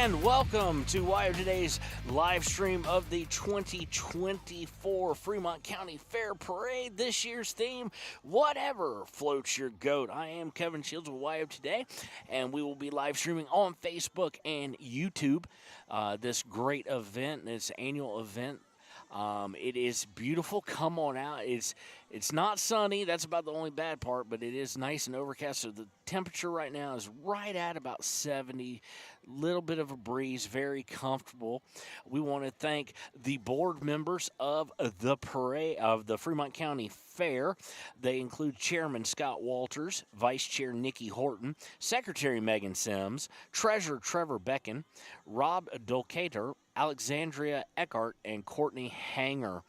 and welcome to WIO Today's live stream of the 2024 Fremont County Fair Parade. This year's theme, whatever floats your goat. I am Kevin Shields with WIO Today, and we will be live streaming on Facebook and YouTube this great event, this annual event. It is beautiful. Come on out. It's not sunny. That's about the only bad part, but it is nice and overcast. So the temperature right now is right at about 70. Little bit of a breeze, very comfortable. We want to thank the board members of the parade of the Fremont County Fair. They include Chairman Scott Walters, Vice Chair Nikki Horton, Secretary Megan Sims, Treasurer Trevor Becken, Rob Dolcater, Alexandria Eckhart, and Courtney Hanger.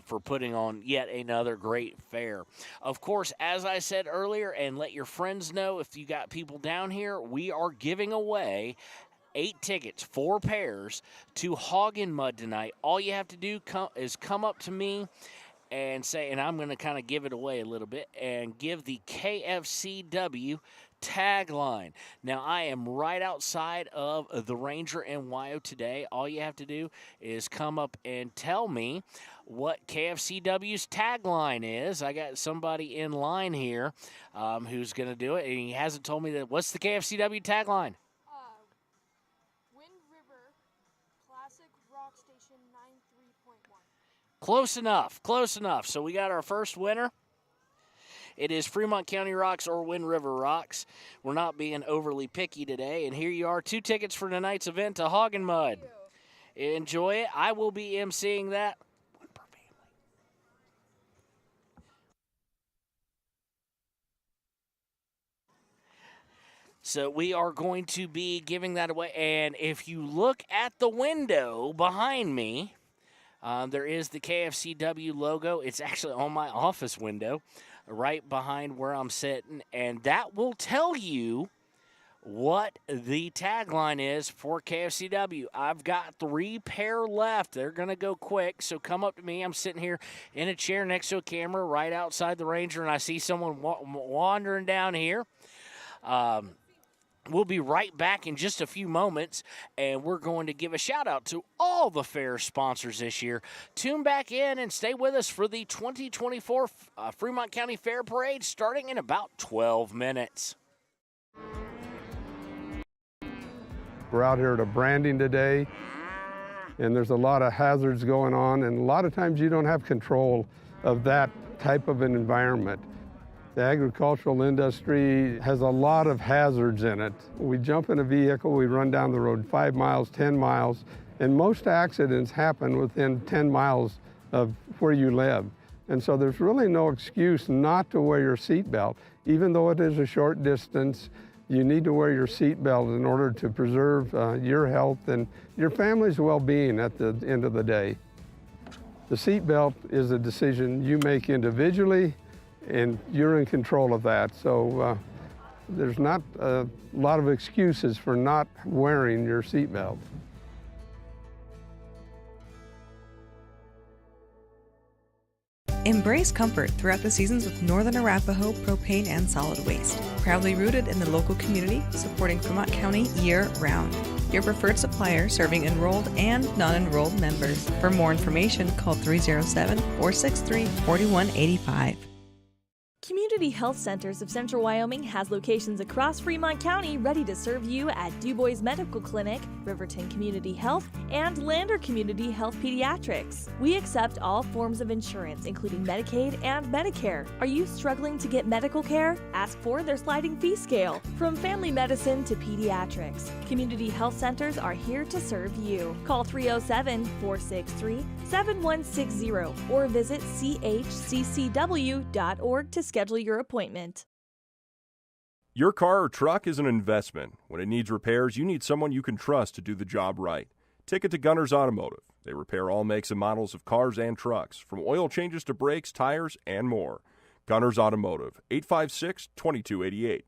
For putting on yet another great fair. Of course, as I said earlier, and let your friends know if you got people down here, we are giving away 8 tickets, 4 pairs, to Hog and Mud tonight. All you have to do is come up to me and say, and I'm going to kind of give it away a little bit, and give the KFCW tagline. Now, I am right outside of the Ranger and WIO today. All you have to do is come up and tell me what KFCW's tagline is. I got somebody in line here who's going to do it, and he hasn't told me that. What's the KFCW tagline? Wind River Classic Rock Station 93.1. Close enough, close enough. So we got our first winner. It is Fremont County Rocks or Wind River Rocks. We're not being overly picky today. And here you are, 2 tickets for tonight's event to Hog and Mud. Enjoy it. I will be emceeing that. One per family. So we are going to be giving that away. And if you look at the window behind me, there is the KFCW logo. It's actually on my office window, right behind where I'm sitting, and that will tell you what the tagline is for KFCW. I've got 3 pair left. They're going to go quick, so come up to me. I'm sitting here in a chair next to a camera right outside the Ranger, and I see someone wandering down here. We'll be right back in just a few moments, and we're going to give a shout-out to all the fair sponsors this year. Tune back in and stay with us for the 2024 Fremont County Fair Parade starting in about 12 minutes. We're out here at a branding today, and there's a lot of hazards going on, and a lot of times you don't have control of that type of an environment. The agricultural industry has a lot of hazards in it. We jump in a vehicle, we run down the road 5 miles, 10 miles, and most accidents happen within 10 miles of where you live. And so there's really no excuse not to wear your seatbelt. Even though it is a short distance, you need to wear your seatbelt in order to preserve your health and your family's well-being at the end of the day. The seatbelt is a decision you make individually, and you're in control of that. So there's not a lot of excuses for not wearing your seatbelt. Embrace comfort throughout the seasons with Northern Arapaho Propane and Solid Waste. Proudly rooted in the local community, supporting Fremont County year-round. Your preferred supplier serving enrolled and non-enrolled members. For more information, call 307-463-4185. Community Health Centers of Central Wyoming has locations across Fremont County ready to serve you at Du Bois Medical Clinic, Riverton Community Health, and Lander Community Health Pediatrics. We accept all forms of insurance, including Medicaid and Medicare. Are you struggling to get medical care? Ask for their sliding fee scale. From family medicine to pediatrics, Community Health Centers are here to serve you. Call 307-463-7160 or visit chccw.org to schedule your appointment. Your car or truck is an investment. When it needs repairs, you need someone you can trust to do the job right. Take it to Gunner's Automotive. They repair all makes and models of cars and trucks, from oil changes to brakes, tires, and more. Gunner's Automotive, 856-2288.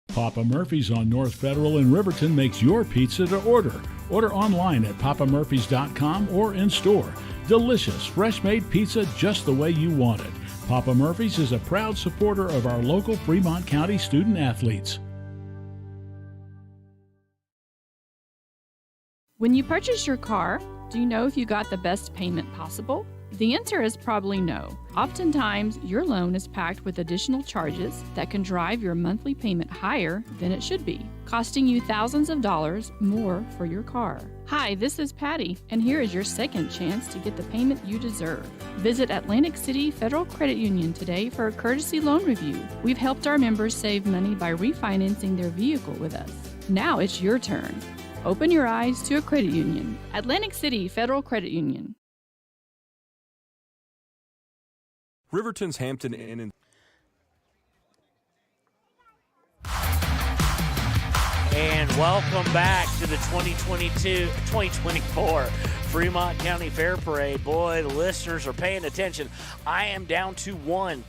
Papa Murphy's on North Federal in Riverton makes your pizza to order. Order online at papamurphys.com or in store. Delicious, fresh-made pizza just the way you want it. Papa Murphy's is a proud supporter of our local Fremont County student athletes. When you purchase your car, do you know if you got the best payment possible? The answer is probably no. Oftentimes, your loan is packed with additional charges that can drive your monthly payment higher than it should be, costing you thousands of dollars more for your car. Hi, this is Patty, and here is your second chance to get the payment you deserve. Visit Atlantic City Federal Credit Union today for a courtesy loan review. We've helped our members save money by refinancing their vehicle with us. Now it's your turn. Open your eyes to a credit union. Atlantic City Federal Credit Union. Riverton's Hampton Inn and And welcome back to the 2024 Fremont County Fair Parade. Boy, the listeners are paying attention. I am down to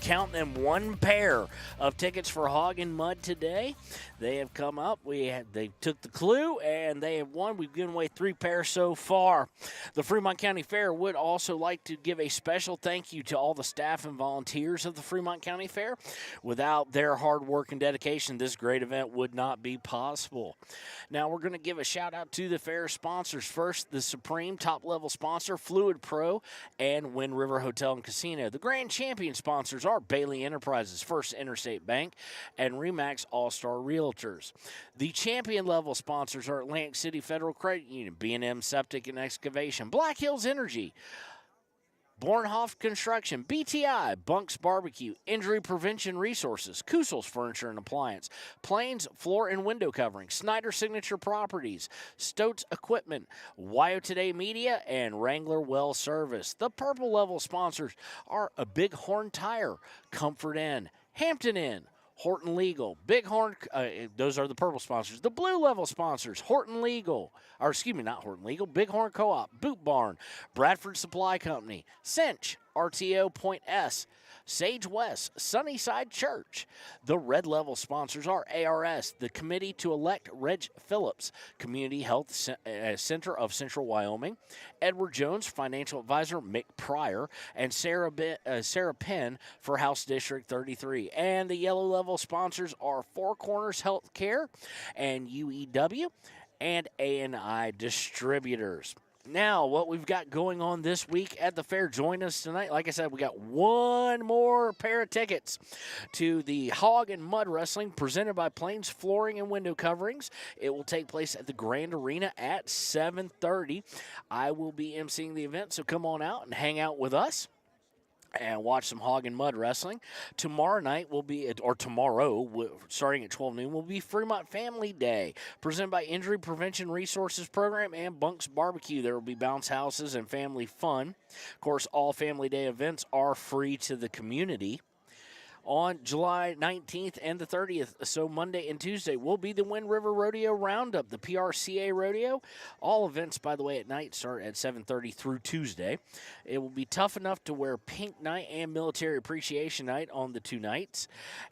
count them, one pair of tickets for Hog and Mud today. They have come up. They took the clue, and they have won. We've given away 3 pairs so far. The Fremont County Fair would also like to give a special thank you to all the staff and volunteers of the Fremont County Fair. Without their hard work and dedication, this great event would not be possible. Now, we're going to give a shout-out to the fair sponsors. First, the supreme top-level sponsor, Fluid Pro and Wind River Hotel and Casino. The grand champion sponsors are Bailey Enterprises, First Interstate Bank, and RE/MAX All-Star Realtors. The champion-level sponsors are Atlantic City Federal Credit Union, B&M Septic and Excavation, Black Hills Energy, Bornhoff Construction, BTI, Bunk's Barbecue, Injury Prevention Resources, Kusel's Furniture and Appliance, Plains Floor and Window Covering, Snyder Signature Properties, Stoats Equipment, Wyo Today Media, and Wrangler Well Service. The purple level sponsors are a Bighorn Tire, Comfort Inn, Hampton Inn, Horton Legal, Bighorn, those are the purple sponsors. The blue level sponsors, Horton Legal, or excuse me, not Horton Legal, Bighorn Co-op, Boot Barn, Bradford Supply Company, Cinch, RTO Point S, Sage West, Sunnyside Church. The red level sponsors are ARS, the Committee to Elect Reg Phillips, Community Health Center of Central Wyoming, Edward Jones, Financial Advisor Mick Pryor, and Sarah Penn for House District 33. And the yellow level sponsors are Four Corners Healthcare and UEW and ANI Distributors. Now, what we've got going on this week at the fair, join us tonight. Like I said, we got one more pair of tickets to the Hog and Mud Wrestling presented by Plains Flooring and Window Coverings. It will take place at the Grand Arena at 7:30. I will be emceeing the event, so come on out and hang out with us and watch some Hog and Mud Wrestling. Tomorrow night will be, or tomorrow, starting at 12 noon, will be Fremont Family Day, presented by Injury Prevention Resources Program and Bunk's Barbecue. There will be bounce houses and family fun. Of course, all Family Day events are free to the community. On July 19th and the 30th, so Monday and Tuesday, will be the Wind River Rodeo Roundup, the PRCA Rodeo. All events, by the way, at night start at 7:30 through Tuesday. It will be tough enough to wear Pink Night and Military Appreciation Night on the 2 nights,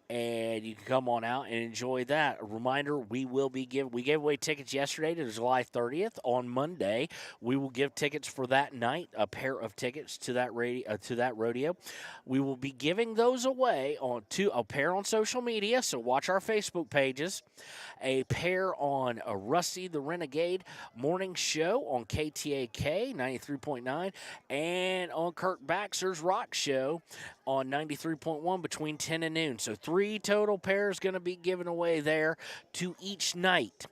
and you can come on out and enjoy that. A reminder, we gave away tickets yesterday to July 30th. On Monday, we will give tickets for that night, a pair of tickets to that rodeo. We will be giving those away a pair on social media, so watch our Facebook pages, a pair on Rusty the Renegade morning show on KTAK 93.9, and on Kirk Baxter's Rock Show on 93.1 between 10 and noon. So 3 total pairs going to be given away there to each night.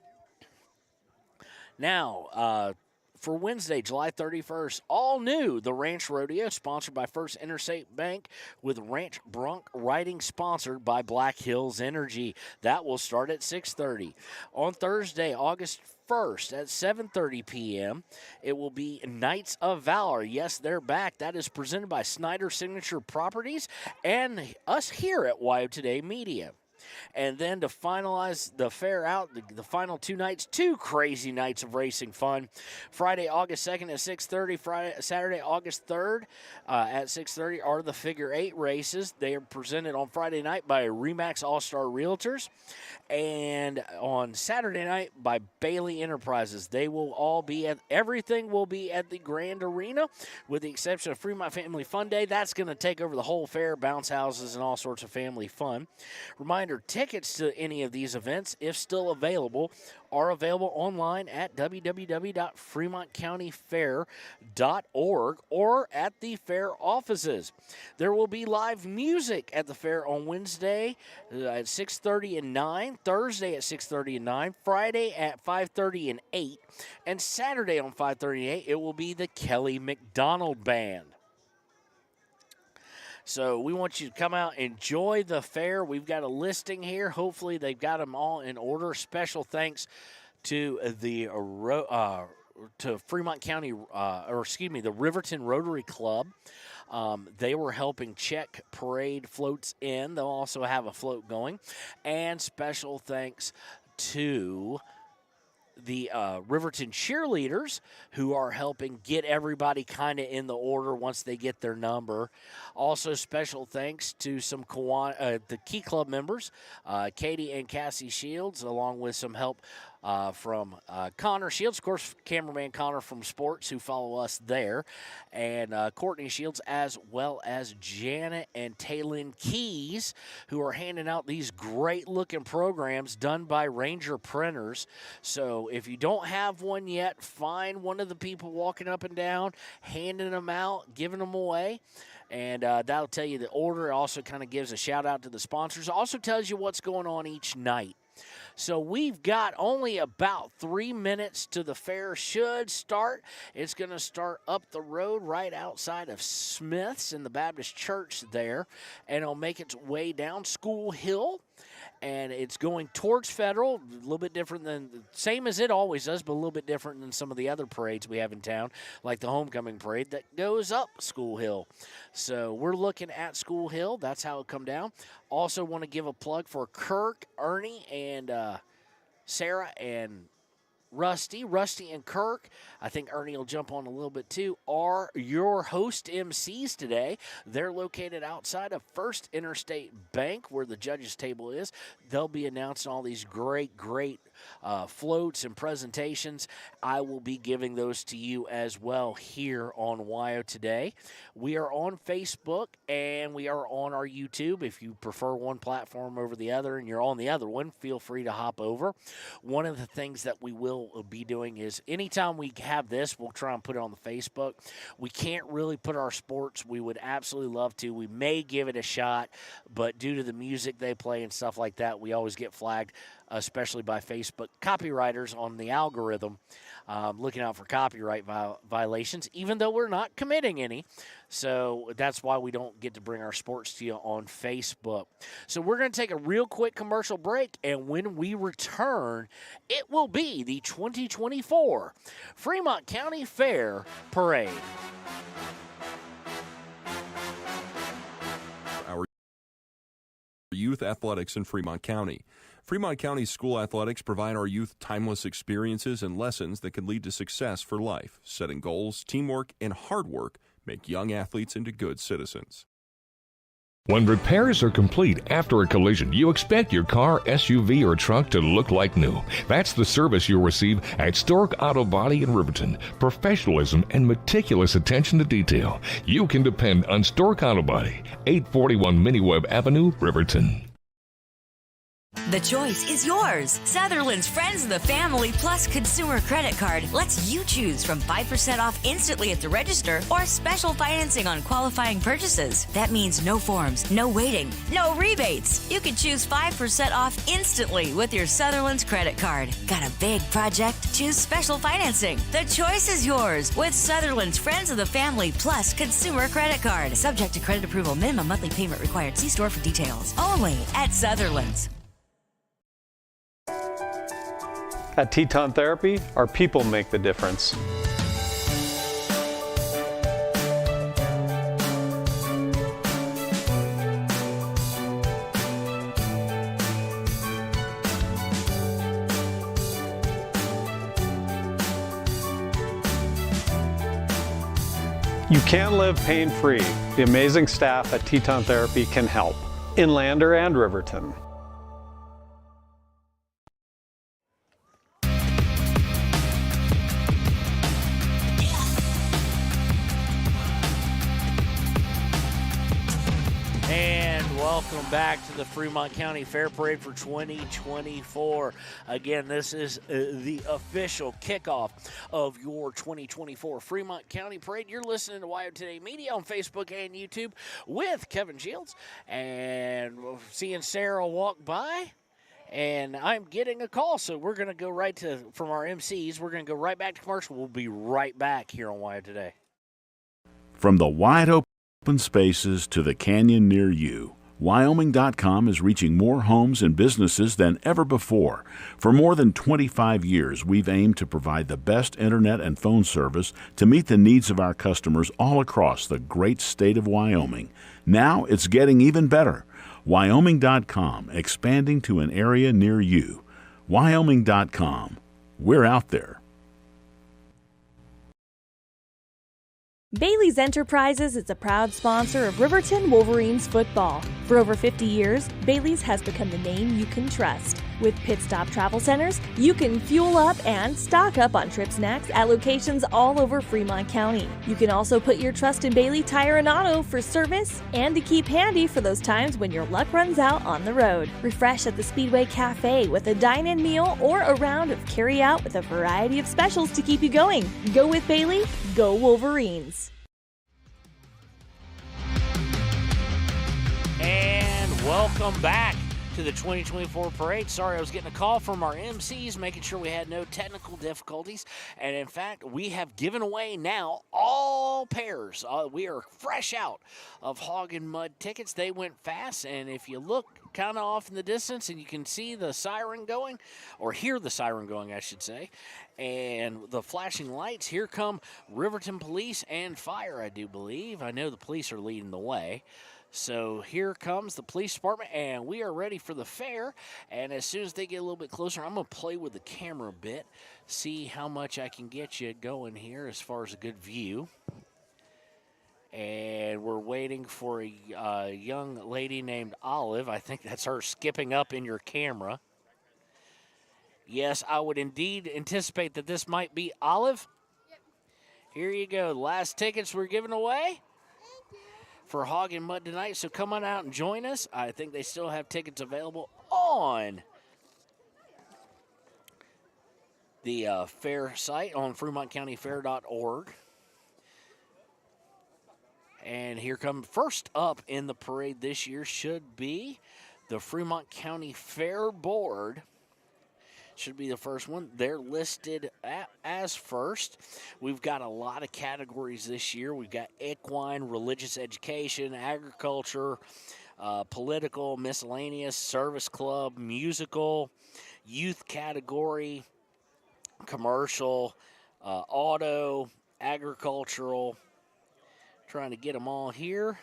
Now, for Wednesday, July 31st, all new, the Ranch Rodeo, sponsored by First Interstate Bank, with Ranch Bronc riding sponsored by Black Hills Energy. That will start at 6:30. On Thursday, August 1st at 7:30 p.m., it will be Knights of Valor. Yes, they're back. That is presented by Snyder Signature Properties and us here at Wyo Today Media. And then to finalize the fair out, the final 2 nights, 2 crazy nights of racing fun. Friday, August 2nd at 6:30. Saturday, August 3rd at 6:30 are the figure 8 races. They are presented on Friday night by RE/MAX All-Star Realtors. And on Saturday night by Bailey Enterprises. They will all be everything will be at the Grand Arena, with the exception of Fremont Family Fun Day. That's going to take over the whole fair, bounce houses, and all sorts of family fun. Reminder, Reminder, tickets to any of these events, if still available, are available online at www.fremontcountyfair.org or at the fair offices. There will be live music at the fair on Wednesday at 6:30 and 9, Thursday at 6:30 and 9, Friday at 5:30 and 8, and Saturday on 5:30 and 8, it will be the Kelly McDonald Band. So we want you to come out, enjoy the fair. We've got a listing here. Hopefully they've got them all in order. Special thanks to the Fremont County, the Riverton Rotary Club. They were helping check parade floats in. They'll also have a float going. And special thanks to the Riverton cheerleaders, who are helping get everybody kind of in the order once they get their number. Also, special thanks to some the Key Club members, Katie and Cassie Shields, along with some help from Connor Shields, of course, cameraman Connor from Sports, who follow us there, and Courtney Shields, as well as Janet and Taylin Keys, who are handing out these great-looking programs done by Ranger Printers. So if you don't have one yet, find one of the people walking up and down, handing them out, giving them away. And that'll tell you the order. It also kind of gives a shout-out to the sponsors. It also tells you what's going on each night. So we've got only about 3 minutes to the fair should start. It's going to start up the road right outside of Smith's in the Baptist Church there, and it'll make its way down School Hill. And it's going towards Federal, a little bit different than, same as it always does, but a little bit different than some of the other parades we have in town, like the Homecoming Parade that goes up School Hill. So we're looking at School Hill. That's how it'll come down. Also want to give a plug for Kirk, Ernie, and Sarah, and Rusty and Kirk, I think Ernie will jump on a little bit too, are your host MCs today. They're located outside of First Interstate Bank, where the judges table is. They'll be announcing all these great floats and presentations. I will be giving those to you as well here on WYO Today. We are on Facebook and we are on our YouTube. If you prefer one platform over the other and you're on the other one, feel free to hop over. One of the things that we will be doing is anytime we have this, we'll try and put it on the Facebook. We can't really put our sports. We would absolutely love to. We may give it a shot, but due to the music they play and stuff like that, we always get flagged, especially by Facebook copywriters on the algorithm, looking out for copyright violations, even though we're not committing any. So that's why we don't get to bring our sports to you on Facebook. So we're going to take a real quick commercial break, and when we return, it will be the 2024 Fremont County Fair Parade. Our youth athletics in Fremont County. Fremont County School Athletics provide our youth timeless experiences and lessons that can lead to success for life. Setting goals, teamwork, and hard work make young athletes into good citizens. When repairs are complete after a collision, you expect your car, SUV, or truck to look like new. That's the service you'll receive at Stork Auto Body in Riverton. Professionalism and meticulous attention to detail. You can depend on Stork Auto Body, 841 Miniweb Avenue, Riverton. The choice is yours. Sutherland's Friends of the Family Plus Consumer Credit Card lets you choose from 5% off instantly at the register or special financing on qualifying purchases. That means no forms, no waiting, no rebates. You can choose 5% off instantly with your Sutherland's credit card. Got a big project? Choose special financing. The choice is yours with Sutherland's Friends of the Family Plus Consumer Credit Card. Subject to credit approval. Minimum monthly payment required. See store for details. Only at Sutherland's. At Teton Therapy, our people make the difference. You can live pain-free. The amazing staff at Teton Therapy can help. In Lander and Riverton. welcome back to the Fremont County Fair Parade for 2024. Again, this is the official kickoff of your 2024 Fremont County Parade. You're listening to Wyo Today Media on Facebook and YouTube with Kevin Shields, and seeing Sarah walk by, and I'm getting a call, so we're going to go from our MCs, we're going to go right back to commercial. We'll be right back here on Wyo Today. From the wide open spaces to the canyon near you, Wyoming.com is reaching more homes and businesses than ever before. For more than 25 years, we've aimed to provide the best internet and phone service to meet the needs of our customers all across the great state of Wyoming. Now it's getting even better. Wyoming.com, expanding to an area near you. Wyoming.com. We're out there. Bailey's Enterprises is a proud sponsor of Riverton Wolverines football. For over 50 years, Bailey's has become the name you can trust. With Pit Stop Travel Centers, you can fuel up and stock up on trip snacks at locations all over Fremont County. You can also put your trust in Bailey Tire and Auto for service and to keep handy for those times when your luck runs out on the road. Refresh at the Speedway Cafe with a dine-in meal or a round of carry-out with a variety of specials to keep you going. Go with Bailey, go Wolverines. And welcome back to the 2024 parade. Sorry, I was getting a call from our MCs, making sure we had no technical difficulties. And in fact, we have given away now all pairs. We are fresh out of Hog and Mud tickets. They went fast, and if you look kind of off in the distance and you can see the siren going, or hear the siren going, I should say, and the flashing lights, here come Riverton Police and Fire, I do believe. I know the police are leading the way. So here comes the police department, and we are ready for the fair. And as soon as they get a little bit closer, I'm going to play with the camera a bit, see how much I can get you going here as far as a good view. And we're waiting for a young lady named Olive. I think that's her skipping up in your camera. Yes, I would indeed anticipate that this might be Olive. Yep. Here you go. The last tickets we're giving away for Hog and Mud tonight, so come on out and join us. I think they still have tickets available on the fair site on FremontCountyFair.org. And here come first up in the parade this year should be the Fremont County Fair Board. Should be the first one. They're listed as first. We've got a lot of categories this year. We've got equine, religious education, agriculture, political, miscellaneous, service club, musical, youth category, commercial, auto, agricultural. Trying to get them all here.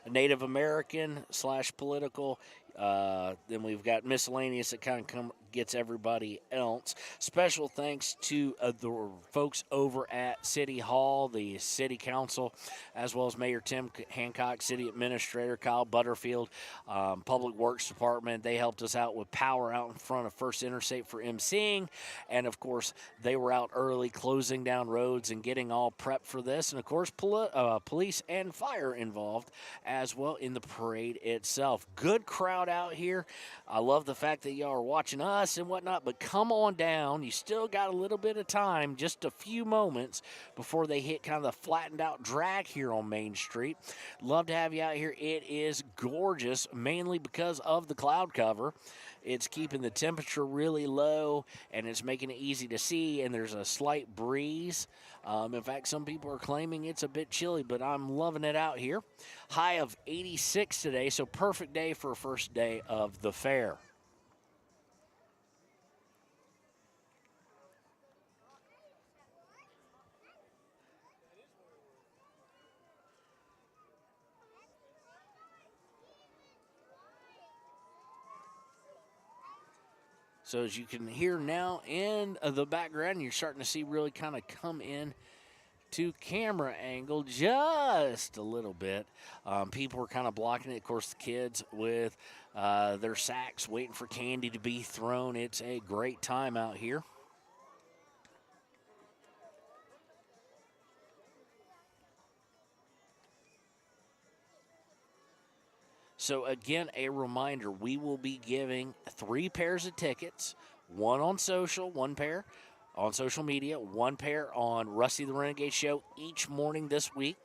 Native American / political. Then we've got miscellaneous that kind of gets everybody else. Special thanks to the folks over at City Hall, the City Council, as well as Mayor Tim Hancock, City Administrator Kyle Butterfield, Public Works Department. They helped us out with power out in front of First Interstate for emceeing. And, of course, they were out early closing down roads and getting all prepped for this. And, of course, police and fire involved as well in the parade itself. Good crowd out here. I love the fact that y'all are watching us and whatnot, but come on down. You still got a little bit of time, just a few moments before they hit kind of the flattened out drag here on Main Street. Love to have you out here. It is gorgeous, mainly because of the cloud cover. It's keeping the temperature really low, and it's making it easy to see, and there's a slight breeze. In fact, some people are claiming it's a bit chilly, but I'm loving it out here. High of 86 today, so perfect day for a first day of the fair. So as you can hear now in the background, you're starting to see really kind of come in to camera angle just a little bit. People are kind of blocking it. Of course, the kids with their sacks waiting for candy to be thrown. It's a great time out here. So again, a reminder, we will be giving 3 pairs of tickets, one on social, 1 pair on social media, 1 pair on Rusty the Renegade Show each morning this week,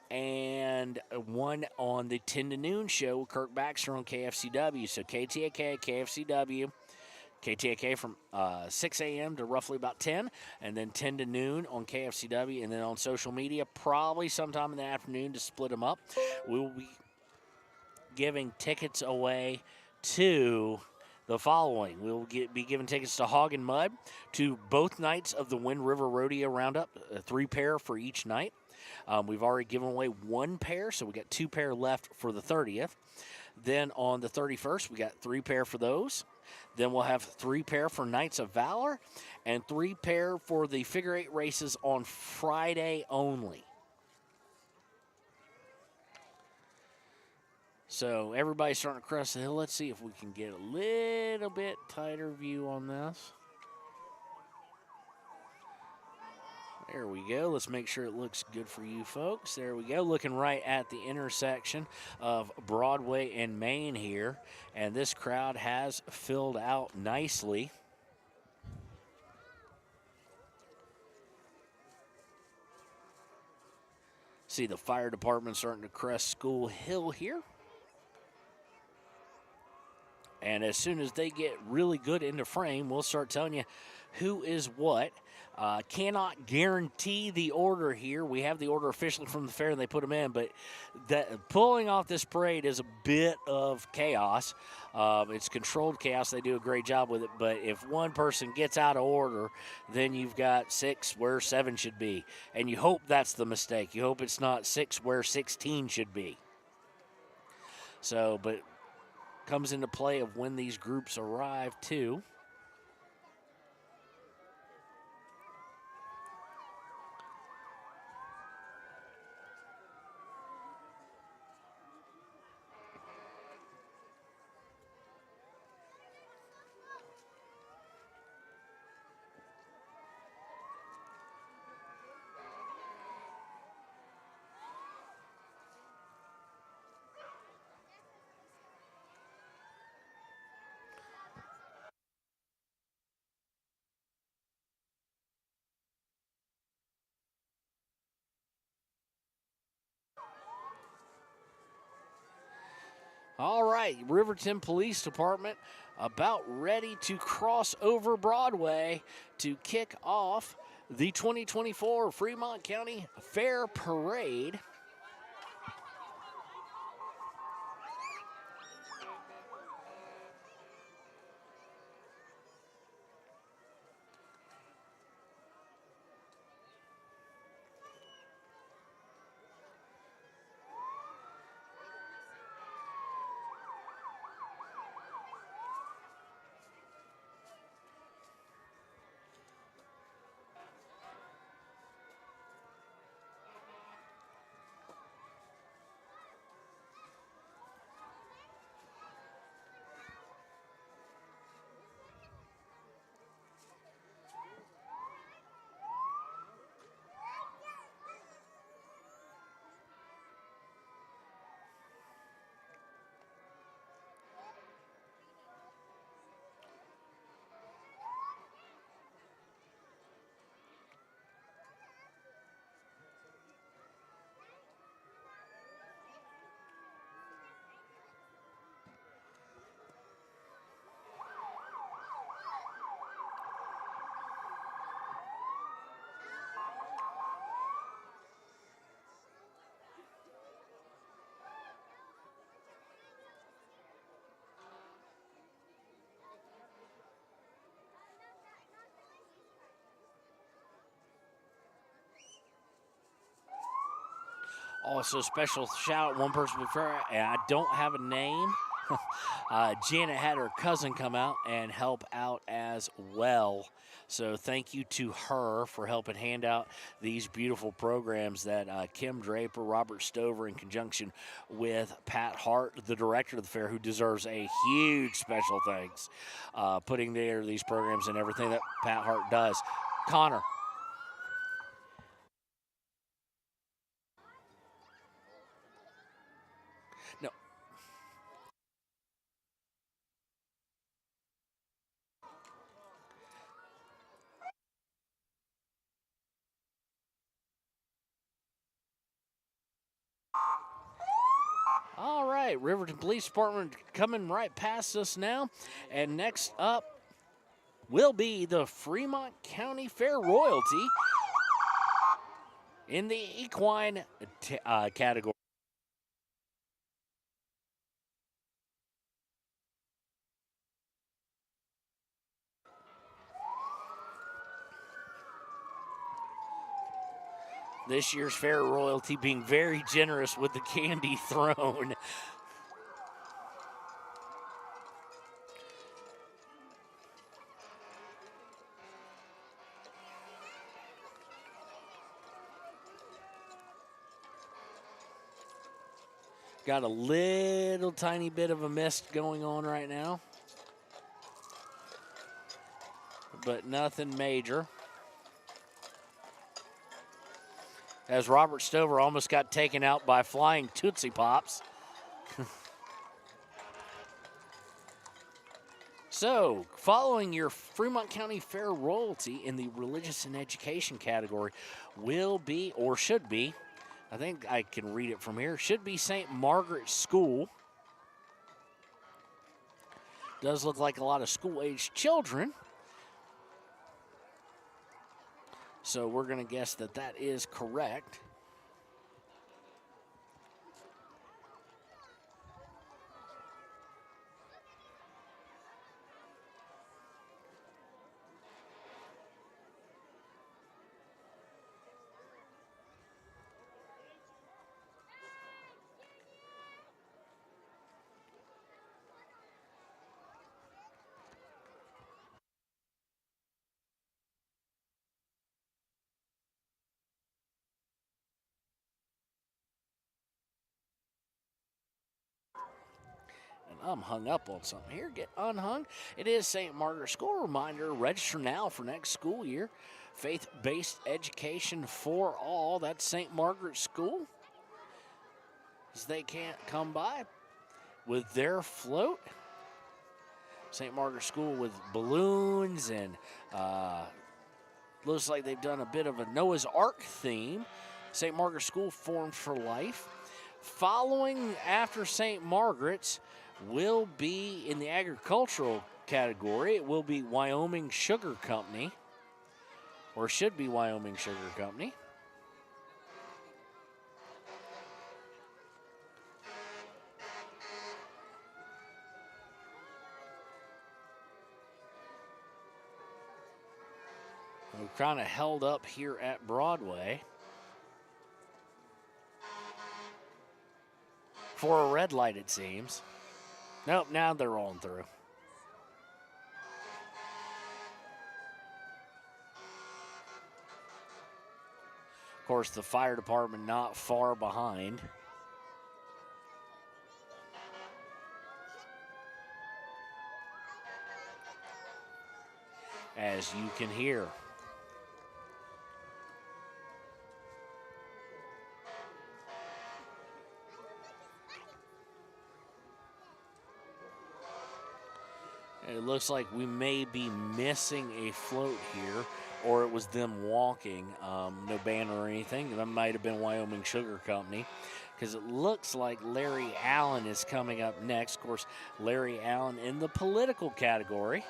and 1 on the 10 to noon show with Kirk Baxter on KFCW. So KTAK, KFCW, KTAK from 6 a.m. to roughly about 10, and then 10 to noon on KFCW, and then on social media, probably sometime in the afternoon to split them up. We will be giving tickets away to the following. We will be giving tickets to Hog and Mud, to both nights of the Wind River Rodeo Roundup, 3 pair for each night. We've already given away 1 pair, so we got 2 pair left for the 30th. Then on the 31st, we got 3 pair for those. Then we'll have 3 pair for Knights of Valor and 3 pair for the figure 8 races on Friday only. So everybody's starting to cross the hill. Let's see if we can get a little bit tighter view on this. There we go. Let's make sure it looks good for you folks. There we go. Looking right at the intersection of Broadway and Main here. And this crowd has filled out nicely. See the fire department starting to crest School Hill here. And as soon as they get really good into frame, we'll start telling you who is what. Cannot guarantee the order here. We have the order officially from the fair, and they put them in. But pulling off this parade is a bit of chaos. It's controlled chaos. They do a great job with it. But if one person gets out of order, then you've got 6 where 7 should be. And you hope that's the mistake. You hope it's not 6 where 16 should be. So, but comes into play of when these groups arrive too. All right, Riverton Police Department about ready to cross over Broadway to kick off the 2024 Fremont County Fair Parade. Also, special shout out, one person before, and I don't have a name. Janet had her cousin come out and help out as well. So thank you to her for helping hand out these beautiful programs that Kim Draper, Robert Stover, in conjunction with Pat Hart, the director of the fair, who deserves a huge special thanks, putting together these programs and everything that Pat Hart does. Connor. All right, Riverton Police Department coming right past us now. And next up will be the Fremont County Fair Royalty in the equine category. This year's fair royalty being very generous with the candy thrown. Got a little tiny bit of a mist going on right now, but nothing major. As Robert Stover almost got taken out by flying Tootsie Pops. So, following your Fremont County Fair royalty in the religious and education category will be, or should be, I think I can read it from here, should be St. Margaret's School. Does look like a lot of school-aged children. So we're going to guess that that is correct. I'm hung up on something here. Get unhung. It is St. Margaret's School. Reminder, register now for next school year. Faith-based education for all. That's St. Margaret's School. As they can't come by with their float. St. Margaret's School with balloons and looks like they've done a bit of a Noah's Ark theme. St. Margaret's School Formed for Life. Following after St. Margaret's will be in the agricultural category. It will be Wyoming Sugar Company, or should be Wyoming Sugar Company. We're kind of held up here at Broadway for a red light, it seems. Nope, now they're rolling through. Of course, the fire department not far behind. As you can hear. It looks like we may be missing a float here, or it was them walking. No banner or anything. That might have been Wyoming Sugar Company, because it looks like Larry Allen is coming up next. Of course, Larry Allen in the political category.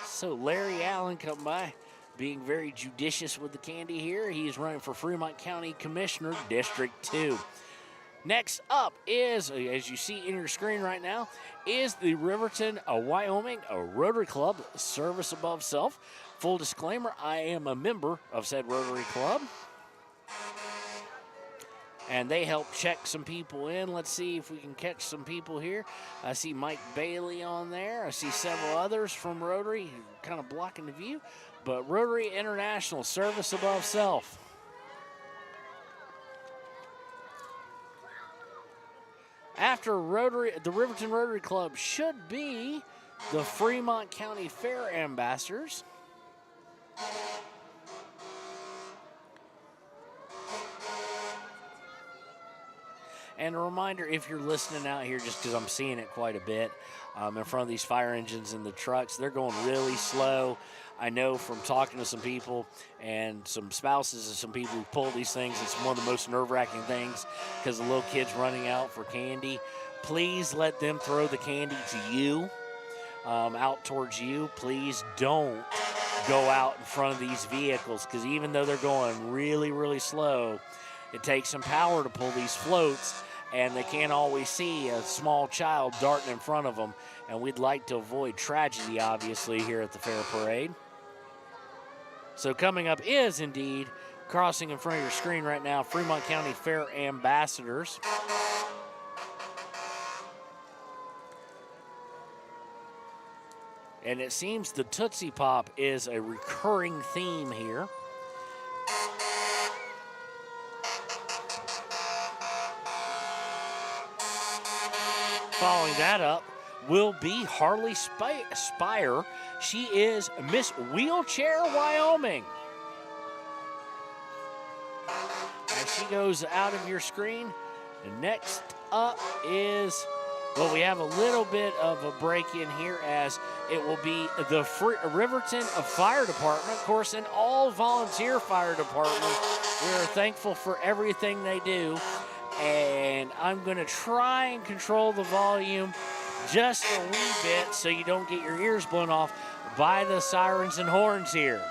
So Larry Allen come by, being very judicious with the candy here. He's running for Fremont County Commissioner, District 2. Next up is, as you see in your screen right now, is the Riverton, Wyoming, Rotary Club, Service Above Self. Full disclaimer, I am a member of said Rotary Club. And they help check some people in. Let's see if we can catch some people here. I see Mike Bailey on there. I see several others from Rotary kind of blocking the view. But Rotary International, Service Above Self. After Rotary, the Riverton Rotary Club should be the Fremont County Fair Ambassadors. And a reminder, if you're listening out here, just because I'm seeing it quite a bit in front of these fire engines and the trucks, they're going really slow. I know from talking to some people and some spouses and some people who pull these things, it's one of the most nerve-wracking things because the little kids running out for candy. Please let them throw the candy to you, out towards you. Please don't go out in front of these vehicles because even though they're going really, really slow, it takes some power to pull these floats, and they can't always see a small child darting in front of them, and we'd like to avoid tragedy, obviously, here at the Fair Parade. So coming up is indeed, crossing in front of your screen right now, Fremont County Fair Ambassadors. And it seems the Tootsie Pop is a recurring theme here. Following that up will be Harley Spire. She is Miss Wheelchair Wyoming. As she goes out of your screen, and next up is, well, we have a little bit of a break in here as it will be the Riverton Fire Department, of course, an all-volunteer fire department. We are thankful for everything they do. And I'm going to try and control the volume just a wee bit so you don't get your ears blown off by the sirens and horns here.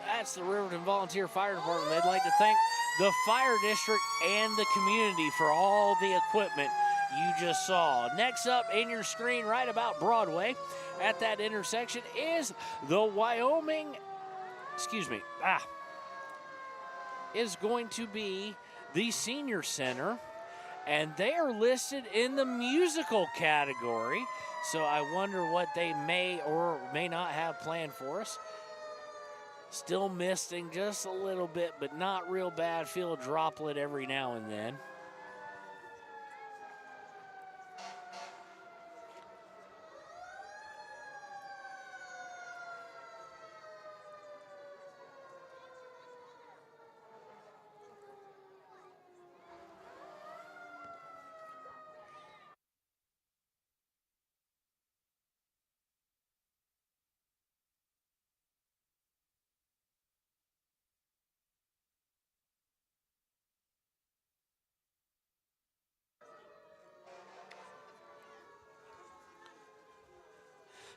That's the Riverton Volunteer Fire Department. They'd like to thank the fire district and the community for all the equipment you just saw. Next up in your screen right about Broadway at that intersection is the Wyoming, is going to be the Senior Center, and they are listed in the musical category. So I wonder what they may or may not have planned for us. Still misting just a little bit, but not real bad. Feel a droplet every now and then.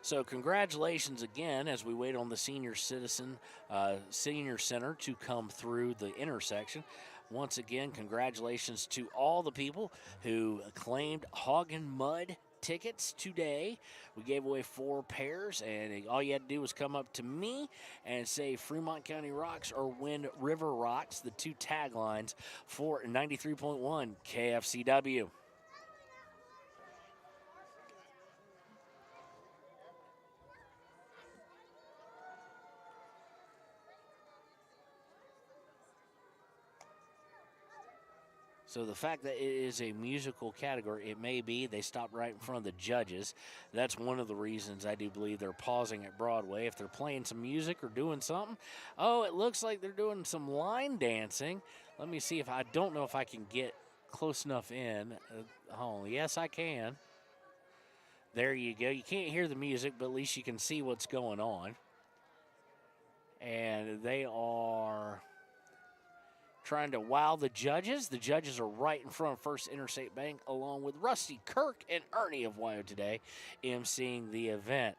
So congratulations again as we wait on the Senior Center to come through the intersection. Once again, congratulations to all the people who claimed Hog and Mud tickets today. We gave away 4 pairs, and all you had to do was come up to me and say Fremont County Rocks or Wind River Rocks, the 2 taglines for 93.1 KFCW. So the fact that it is a musical category, it may be they stopped right in front of the judges. That's one of the reasons I do believe they're pausing at Broadway. If they're playing some music or doing something, oh, it looks like they're doing some line dancing. Let me see if I don't know if I can get close enough in. Oh, yes, I can. There you go. You can't hear the music, but at least you can see what's going on. And they are trying to wow the judges. The judges are right in front of First Interstate Bank, along with Rusty, Kirk, and Ernie of Wyo Today, emceeing the event.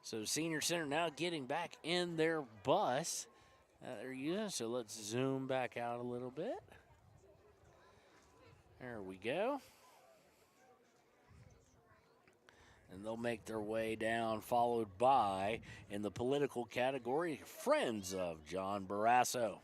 So Senior Center now getting back in their bus that they're using. So let's zoom back out a little bit. There we go. And they'll make their way down, followed by, in the political category, Friends of John Barrasso.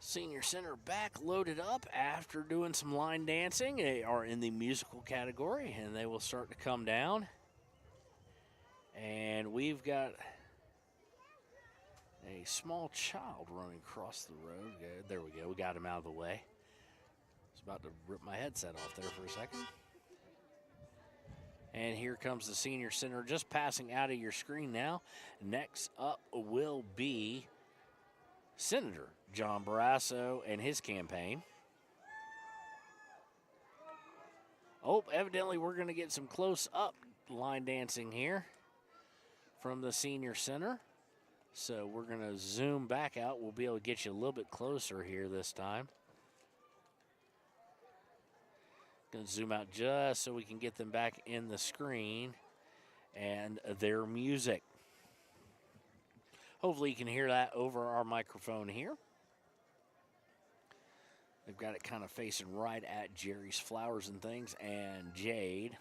Senior Center back loaded up after doing some line dancing. They are in the musical category, and they will start to come down. And we've got a small child running across the road. There we go. We got him out of the way. I was about to rip my headset off there for a second. And here comes the Senior Center just passing out of your screen now. Next up will be Senator John Barrasso and his campaign. Oh, evidently we're going to get some close-up line dancing here from the Senior Center. So we're going to zoom back out. We'll be able to get you a little bit closer here this time. Going to zoom out just so we can get them back in the screen and their music. Hopefully you can hear that over our microphone here. They've got it kind of facing right at Jerry's Flowers and Things and Jade.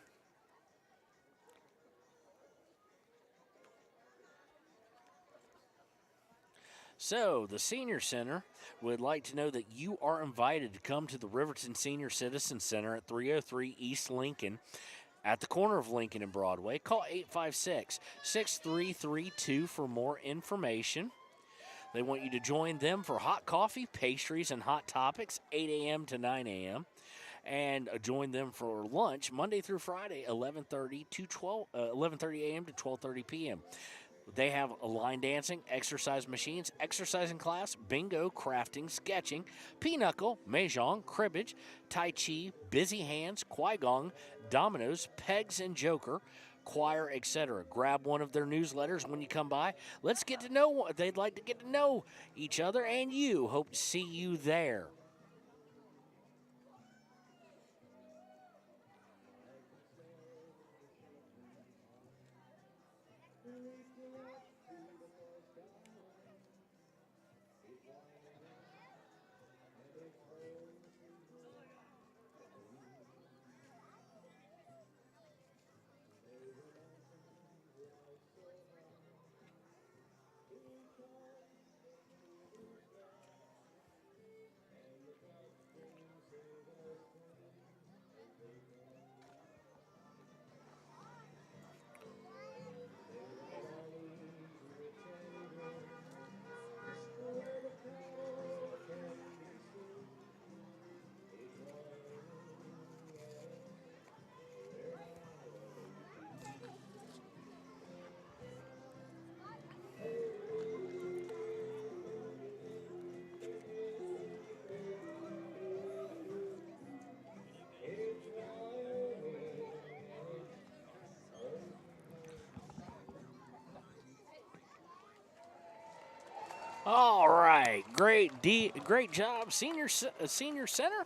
So, the Senior Center would like to know that you are invited to come to the Riverton Senior Citizen Center at 303 East Lincoln at the corner of Lincoln and Broadway. Call 856-6332 for more information. They want you to join them for hot coffee, pastries, and hot topics, 8 a.m. to 9 a.m. And join them for lunch Monday through Friday, 11:30 a.m. to 12:30 p.m. They have a line dancing, exercise machines, exercising class, bingo, crafting, sketching, pinochle, mahjong, cribbage, tai chi, busy hands, qigong, dominoes, pegs and joker, choir, etc. Grab one of their newsletters when you come by. Let's get to know. They'd like to get to know each other and you. Hope to see you there. great job, senior center.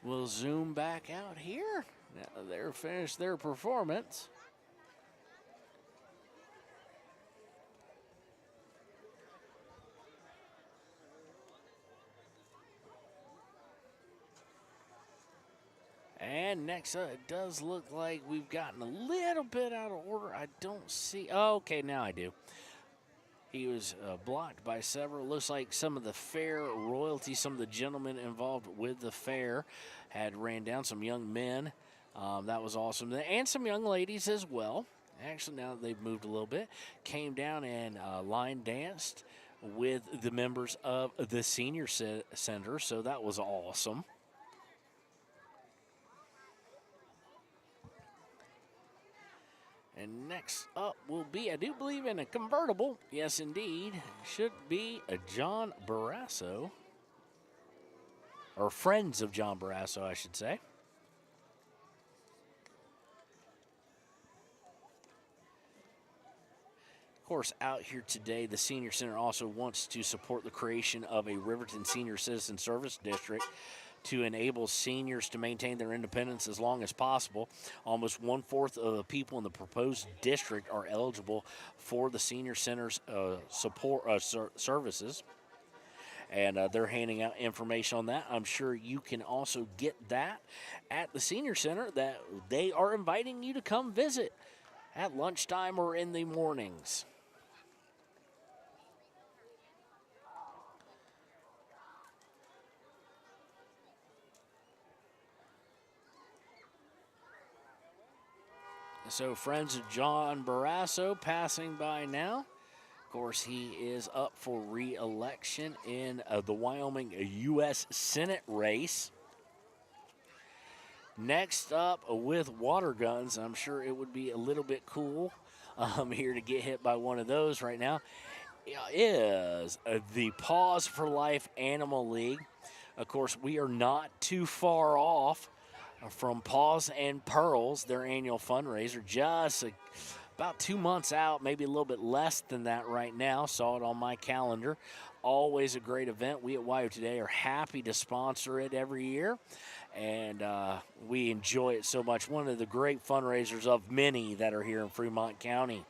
We'll zoom back out here. Now they're finished their performance. And next up, it does look like we've gotten a little bit out of order. I don't see. Oh, okay, now I do. He was blocked by several. Looks like some of the fair royalty, some of the gentlemen involved with the fair had ran down, some young men. That was awesome. And some young ladies as well. Actually, now that they've moved a little bit, came down and line danced with the members of the senior center. So that was awesome. And next up will be, I do believe, in a convertible. Yes, indeed. Should be a John Barrasso. Or friends of John Barrasso, I should say. Of course, out here today, the Senior Center also wants to support the creation of a Riverton Senior Citizen Service District to enable seniors to maintain their independence as long as possible. Almost 1/4 of the people in the proposed district are eligible for the Senior Center's support services. And they're handing out information on that. I'm sure you can also get that at the Senior Center, that they are inviting you to come visit at lunchtime or in the mornings. So friends of John Barrasso passing by now. Of course, he is up for re-election in the Wyoming U.S. Senate race. Next up with water guns, I'm sure it would be a little bit cool here to get hit by one of those right now, is the Paws for Life Animal League. Of course, we are not too far off from Paws and Pearls, their annual fundraiser, just about 2 months out, maybe a little bit less than that right now. Saw it on my calendar. Always a great event. We at WYO Today are happy to sponsor it every year, and we enjoy it so much. One of the great fundraisers of many that are here in Fremont County.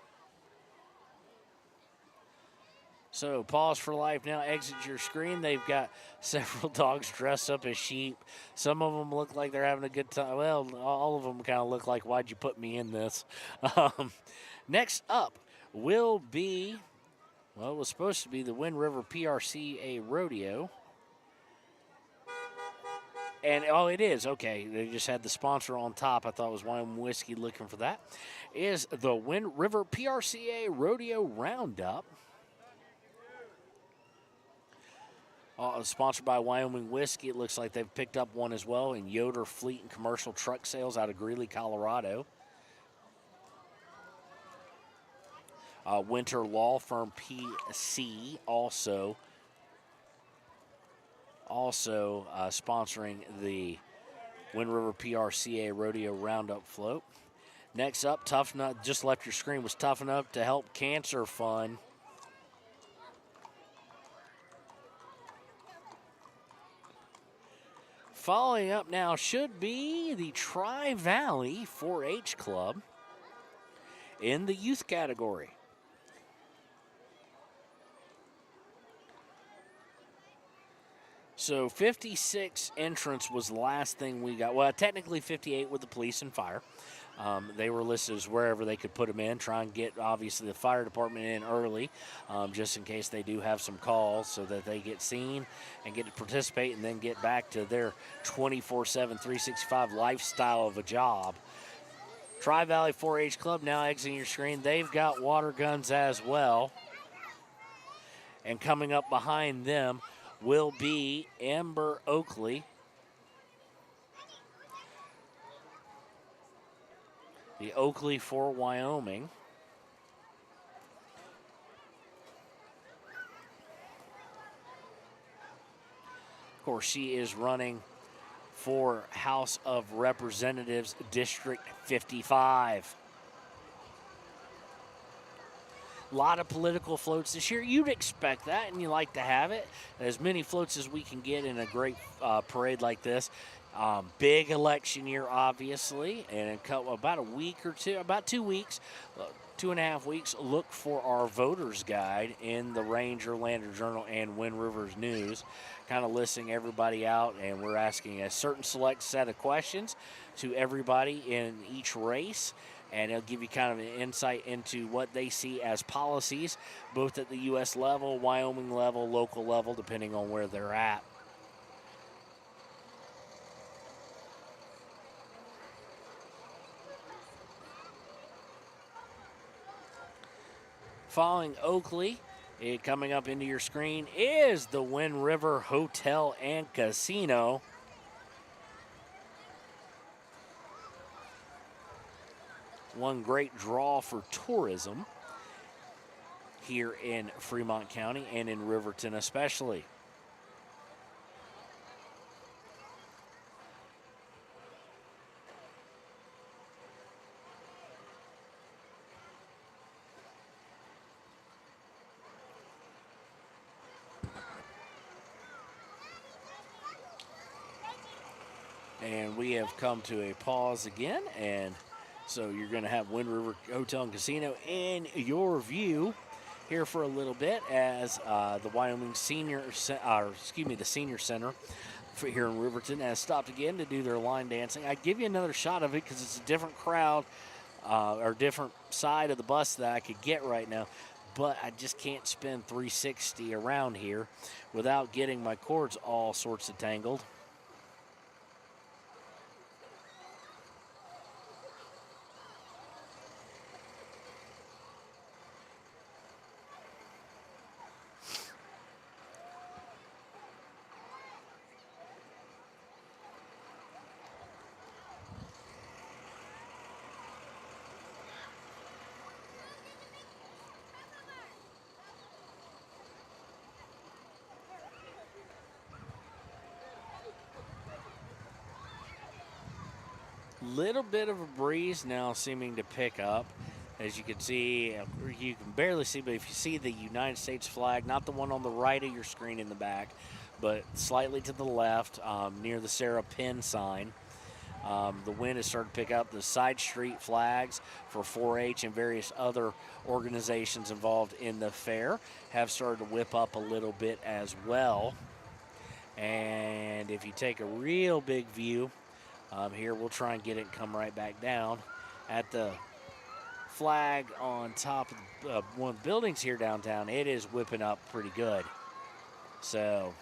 So, Paws for Life now exits your screen. They've got several dogs dressed up as sheep. Some of them look like they're having a good time. Well, all of them kind of look like, why'd you put me in this? Next up will be, well, it was supposed to be the Wind River PRCA Rodeo. And, oh, it is. Okay, they just had the sponsor on top. I thought it was Wyoming Whiskey looking for that. Is the Wind River PRCA Rodeo Roundup. Sponsored by Wyoming Whiskey. It looks like they've picked up one as well in Yoder Fleet and Commercial Truck Sales out of Greeley, Colorado. Winter Law Firm PC also sponsoring the Wind River PRCA Rodeo Roundup float. Next up, Tough Enough, just left your screen, was Tough Enough to Help Cancer Fund. Following up now should be the Tri-Valley 4-H Club in the youth category. So 56 entrants was the last thing we got. Well, technically 58 with the police and fire. They were listed as wherever they could put them in, try and get, obviously, the fire department in early, just in case they do have some calls so that they get seen and get to participate and then get back to their 24/7, 365 lifestyle of a job. Tri-Valley 4-H Club now exiting your screen. They've got water guns as well. And coming up behind them will be Amber Oakley. The Oakley for Wyoming. Of course, she is running for House of Representatives District 55. A lot of political floats this year. You'd expect that, and you like to have it. As many floats as we can get in a great parade like this. Big election year, obviously, and about a week or two, about 2 weeks, 2.5 weeks, look for our voters guide in the Ranger, Lander Journal, and Wind Rivers News, kind of listing everybody out, and we're asking a certain select set of questions to everybody in each race, and it'll give you kind of an insight into what they see as policies, both at the U.S. level, Wyoming level, local level, depending on where they're at. Following Oakley, coming up into your screen, is the Wind River Hotel and Casino. One great draw for tourism here in Fremont County and in Riverton especially. And we have come to a pause again, and so you're going to have Wind River Hotel and Casino in your view here for a little bit as the Wyoming Senior Center for here in Riverton has stopped again to do their line dancing. I'd give you another shot of it because it's a different crowd or different side of the bus that I could get right now, but I just can't spin 360 around here without getting my cords all sorts of tangled. Little bit of a breeze now seeming to pick up. As you can see, you can barely see, but if you see the United States flag, not the one on the right of your screen in the back, but slightly to the left near the Sarah Penn sign, the wind has started to pick up. The side street flags for 4-H and various other organizations involved in the fair have started to whip up a little bit as well. And if you take a real big view, here we'll try and get it and come right back down at the flag on top of one of the buildings here downtown. It is whipping up pretty good. So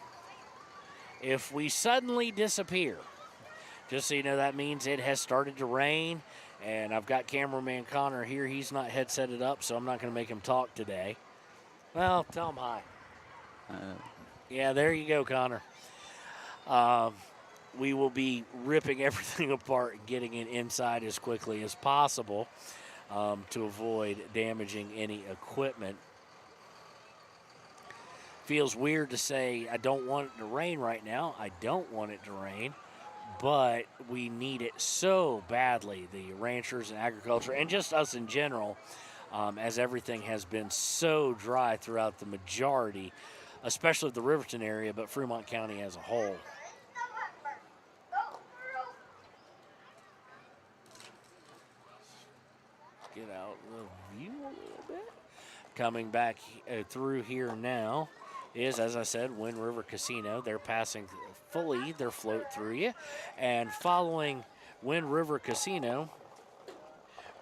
if we suddenly disappear, just so you know, that means it has started to rain, and I've got cameraman Connor here. He's not headsetted up, so I'm not going to make him talk today. Well, tell him hi. Yeah, there you go, Connor. We will be ripping everything apart and getting it inside as quickly as possible to avoid damaging any equipment. Feels weird to say I don't want it to rain right now. I don't want it to rain, but we need it so badly, the ranchers and agriculture, and just us in general, as everything has been so dry throughout the majority, especially the Riverton area, but Fremont County as a whole. Get out the view a little bit. Coming back through here now is, as I said, Wind River Casino. They're passing fully their float through you. And following Wind River Casino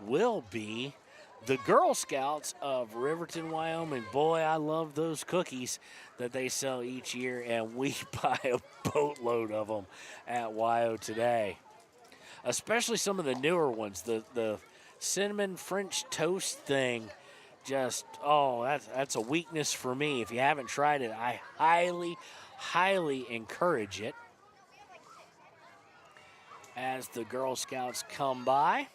will be the Girl Scouts of Riverton, Wyoming. Boy, I love those cookies that they sell each year, and we buy a boatload of them at WYO today. Especially some of the newer ones, the cinnamon French toast thing, just, that's a weakness for me. If you haven't tried it, I highly encourage it. As the Girl Scouts come by,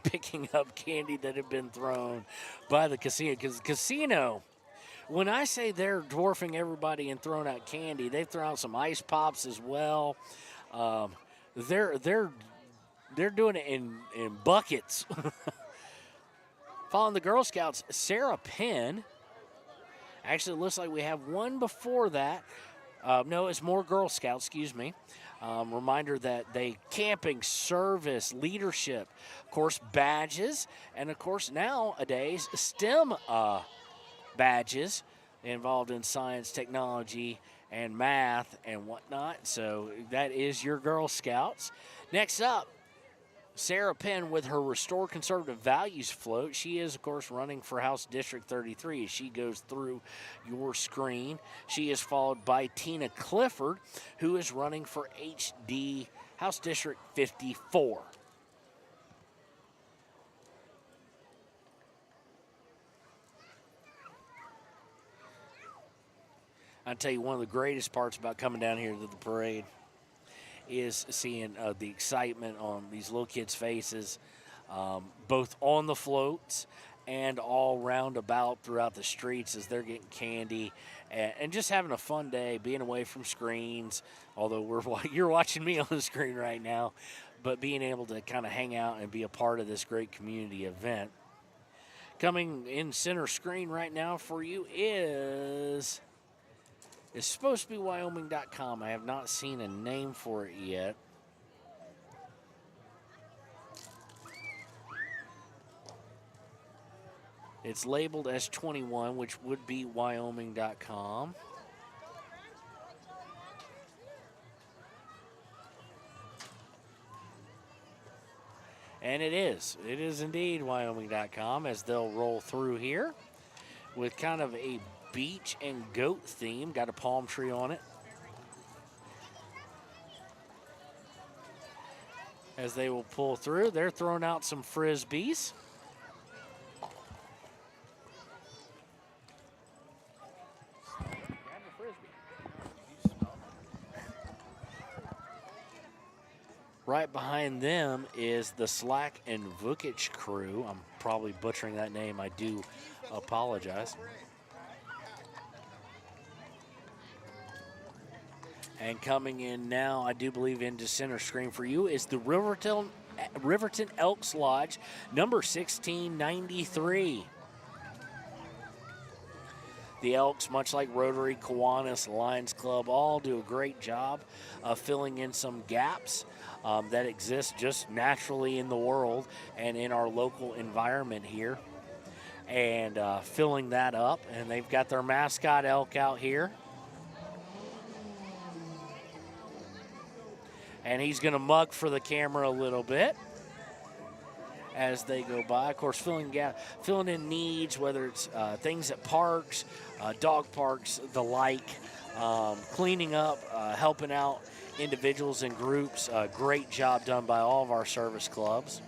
picking up candy that had been thrown by the casino. Because the casino, when I say they're dwarfing everybody and throwing out candy, they've thrown out some ice pops as well. They're doing it in buckets. Following the Girl Scouts, Sarah Penn. Actually, it looks like we have one before that. No, it's more Girl Scouts, excuse me. Reminder that they camping, service, leadership, of course, badges, and of course, nowadays, STEM badges involved in science, technology, and math and whatnot. So that is your Girl Scouts. Next up, Sarah Penn with her Restore Conservative Values float. She is, of course, running for House District 33 as she goes through your screen. She is followed by Tina Clifford, who is running for HD House District 54. I'll tell you, one of the greatest parts about coming down here to the parade is seeing the excitement on these little kids' faces, both on the floats and all roundabout throughout the streets as they're getting candy and just having a fun day, being away from screens, although you're watching me on the screen right now, but being able to kind of hang out and be a part of this great community event. Coming in center screen right now for you is... It's supposed to be Wyoming.com. I have not seen a name for it yet. It's labeled as 21, which would be Wyoming.com. And it is. It is indeed Wyoming.com as they'll roll through here with kind of a beach and goat theme. Got a palm tree on it. As they will pull through, they're throwing out some Frisbees. Right behind them is the Slack and Vukic crew. I'm probably butchering that name. I do apologize. And coming in now, I do believe into center screen for you, is the Riverton Elks Lodge, number 1693. The Elks, much like Rotary, Kiwanis, Lions Club, all do a great job of filling in some gaps that exist just naturally in the world and in our local environment here. And filling that up. And they've got their mascot elk out here. And he's going to mug for the camera a little bit as they go by. Of course, filling in needs, whether it's things at parks, dog parks, the like, cleaning up, helping out individuals and groups. Great job done by all of our service clubs.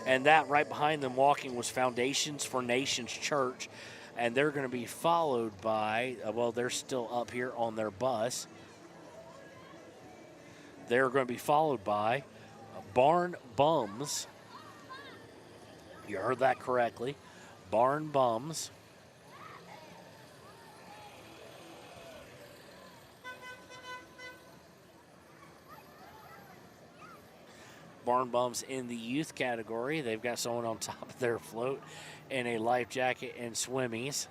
And that right behind them walking was Foundations for Nations Church. And they're going to be followed by, they're still up here on their bus. They're going to be followed by Barn Bums. You heard that correctly. Barn Bums. Barn Bums in the youth category. They've got someone on top of their float in a life jacket and swimmies.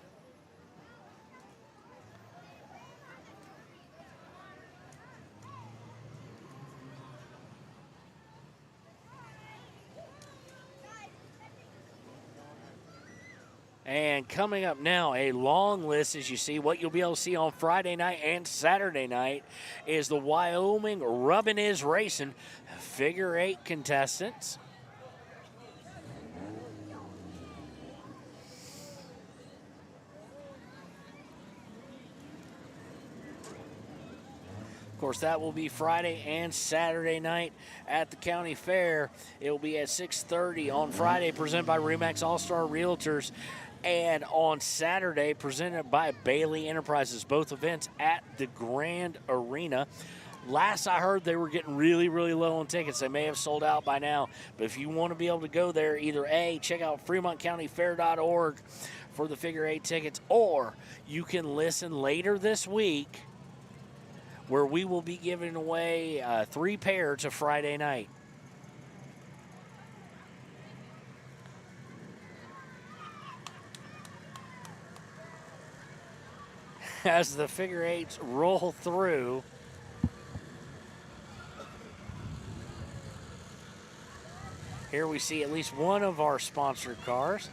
And coming up now, a long list, as you see. What you'll be able to see on Friday night and Saturday night is the Wyoming Rubbin' Is Racing figure 8 contestants. Of course, that will be Friday and Saturday night at the county fair. It will be at 6:30 on Friday, presented by Remax All-Star Realtors. And on Saturday, presented by Bailey Enterprises. Both events at the Grand Arena. Last I heard, they were getting really, really low on tickets. They may have sold out by now. But if you want to be able to go there, either A, check out FremontCountyFair.org for the figure 8 tickets, or you can listen later this week where we will be giving away 3 pair to Friday night. as the figure eights roll through. Here we see at least one of our sponsored cars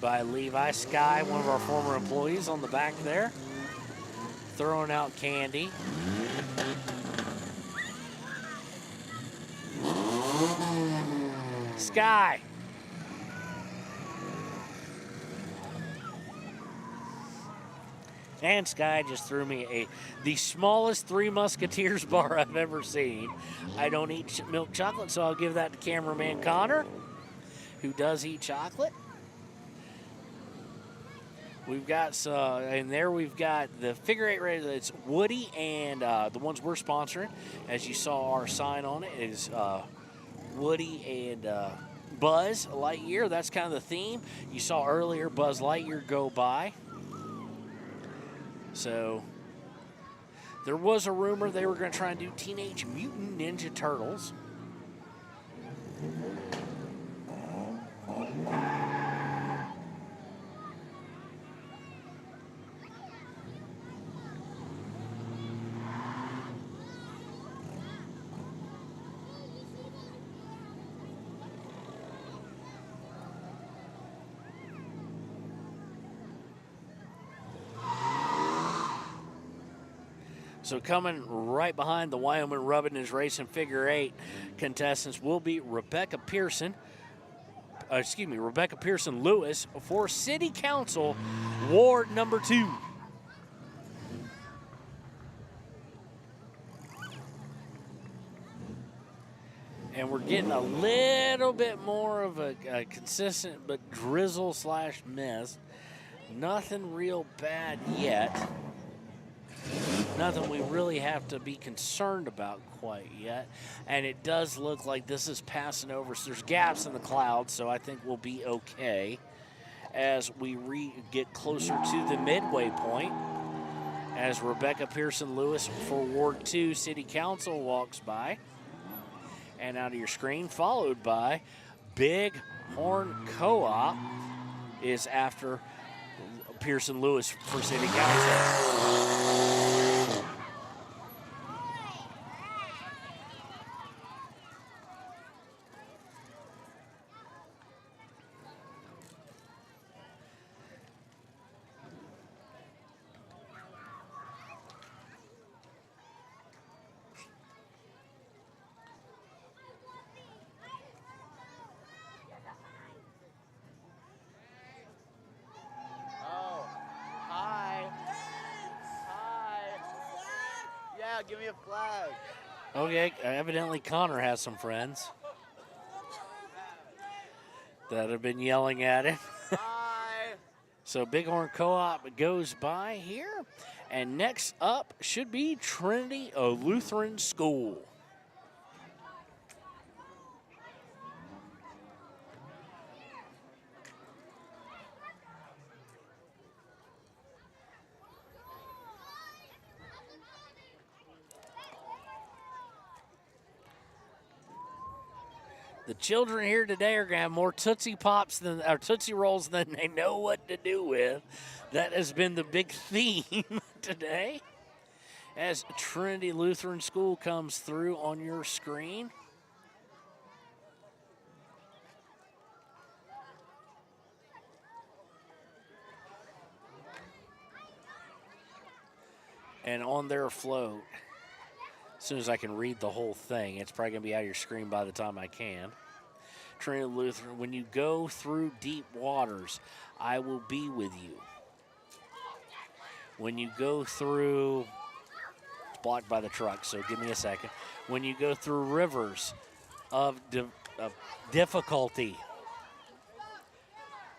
by Levi Sky, one of our former employees on the back there, throwing out candy. Sky. And Sky just threw me the smallest Three Musketeers bar I've ever seen. I don't eat milk chocolate, so I'll give that to cameraman Connor, who does eat chocolate. We've got, and there we've got the figure eight race. It's Woody and the ones we're sponsoring. As you saw, our sign on it is Woody and Buzz Lightyear. That's kind of the theme. You saw earlier Buzz Lightyear go by. So there was a rumor they were going to try and do Teenage Mutant Ninja Turtles. So coming right behind the Wyoming Rubbin is Racing figure eight contestants will be Rebecca Pearson Lewis for City Council, Ward number 2. And we're getting a little bit more of a consistent but drizzle / mist. Nothing real bad yet. Nothing we really have to be concerned about quite yet. And it does look like this is passing over. So there's gaps in the clouds, so I think we'll be okay as we get closer to the midway point. As Rebecca Pearson Lewis for Ward 2 City Council walks by. And out of your screen, followed by Big Horn Co-op is after Pearson Lewis for City Council. Give me a flag. Okay, evidently Connor has some friends that have been yelling at him. Hi. So Bighorn Co-op goes by here. And next up should be Trinity Lutheran School. The children here today are going to have more Tootsie Rolls than they know what to do with. That has been the big theme today as Trinity Lutheran School comes through on your screen. And on their float, as soon as I can read the whole thing, it's probably going to be out of your screen by the time I can. Trinity Lutheran, when you go through deep waters, I will be with you. When you go through, it's blocked by the truck, so give me a second. When you go through rivers of difficulty,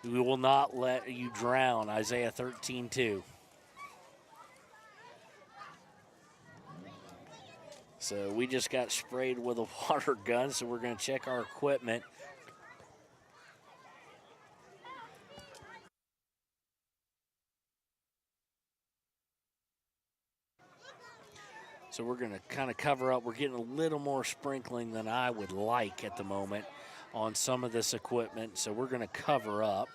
we will not let you drown, Isaiah 13:2. So we just got sprayed with a water gun, so we're going to check our equipment. So we're going to kind of cover up. We're getting a little more sprinkling than I would like at the moment on some of this equipment. So we're going to cover up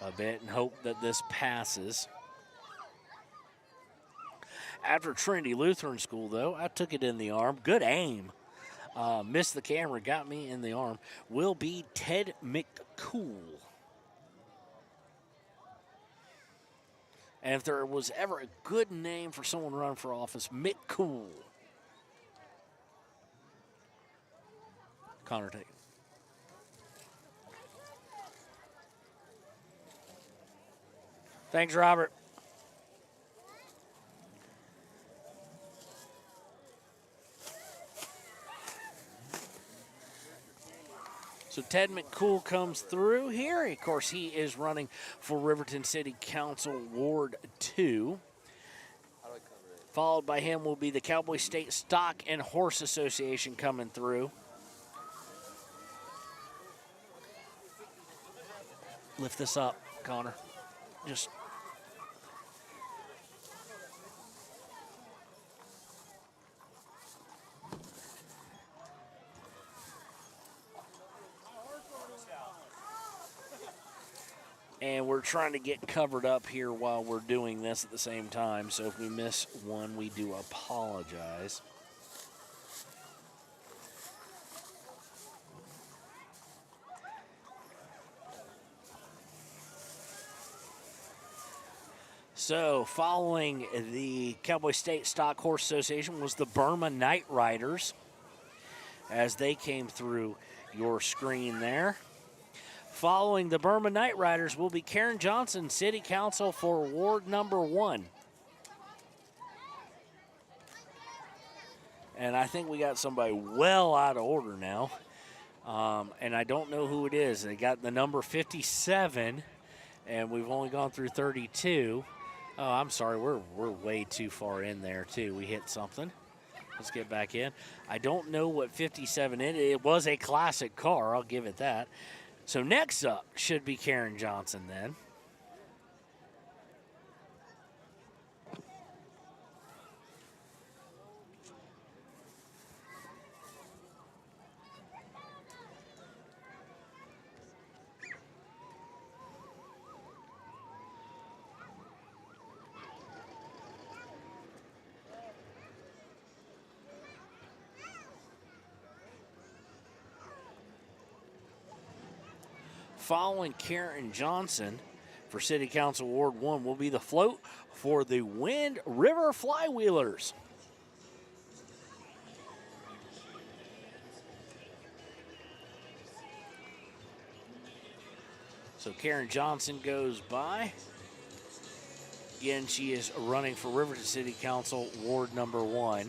a bit and hope that this passes. After Trinity Lutheran School, though, I took it in the arm. Good aim. Missed the camera, got me in the arm. Will be Ted McCool. And if there was ever a good name for someone running for office, McCool. Connor, take it. Thanks, Robert. So Ted McCool comes through here. Of course, he is running for Riverton City Council Ward 2. Followed by him will be the Cowboy State Stock and Horse Association coming through. Lift this up, Connor. Just... And we're trying to get covered up here while we're doing this at the same time. So if we miss one, we do apologize. So following the Cowboy State Stock Horse Association was the Burma Night Riders as they came through your screen there. Following the Burma Night Riders will be Karen Johnson, City Council for Ward number 1. And I think we got somebody well out of order now. And I don't know who it is. They got the number 57, and we've only gone through 32. Oh, I'm sorry. We're way too far in there, too. We hit something. Let's get back in. I don't know what 57 is. It was a classic car. I'll give it that. So next up should be Karen Johnson then. Following Karen Johnson for City Council Ward 1 will be the float for the Wind River Flywheelers. So Karen Johnson goes by. Again, she is running for Riverton City Council Ward number 1.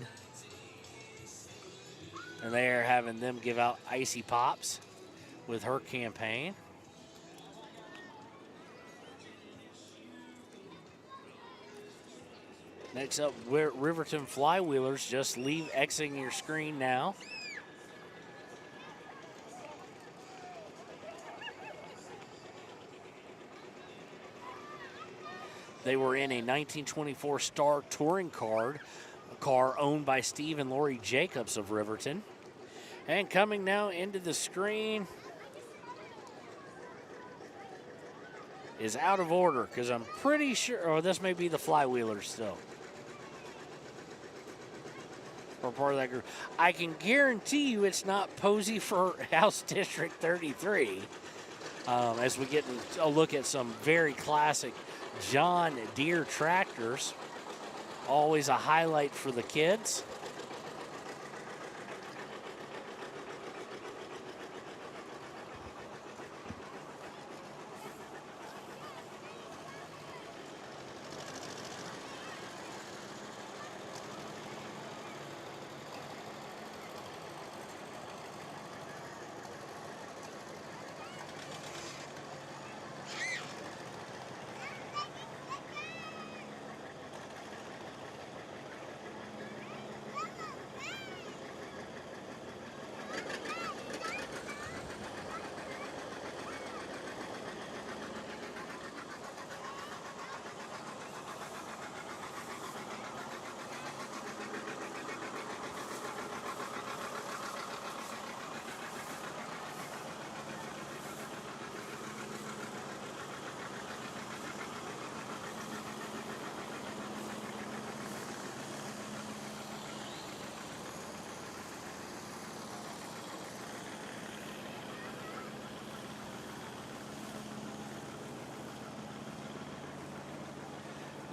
And they are having them give out icy pops with her campaign. Next up, Riverton Flywheelers. Just leave exiting your screen now. They were in a 1924 Star Touring car owned by Steve and Lori Jacobs of Riverton. And coming now into the screen is out of order because I'm pretty sure, this may be the Flywheelers still. Or part of that group. I can guarantee you it's not Posey for House District 33. As we get a look at some very classic John Deere tractors. Always a highlight for the kids.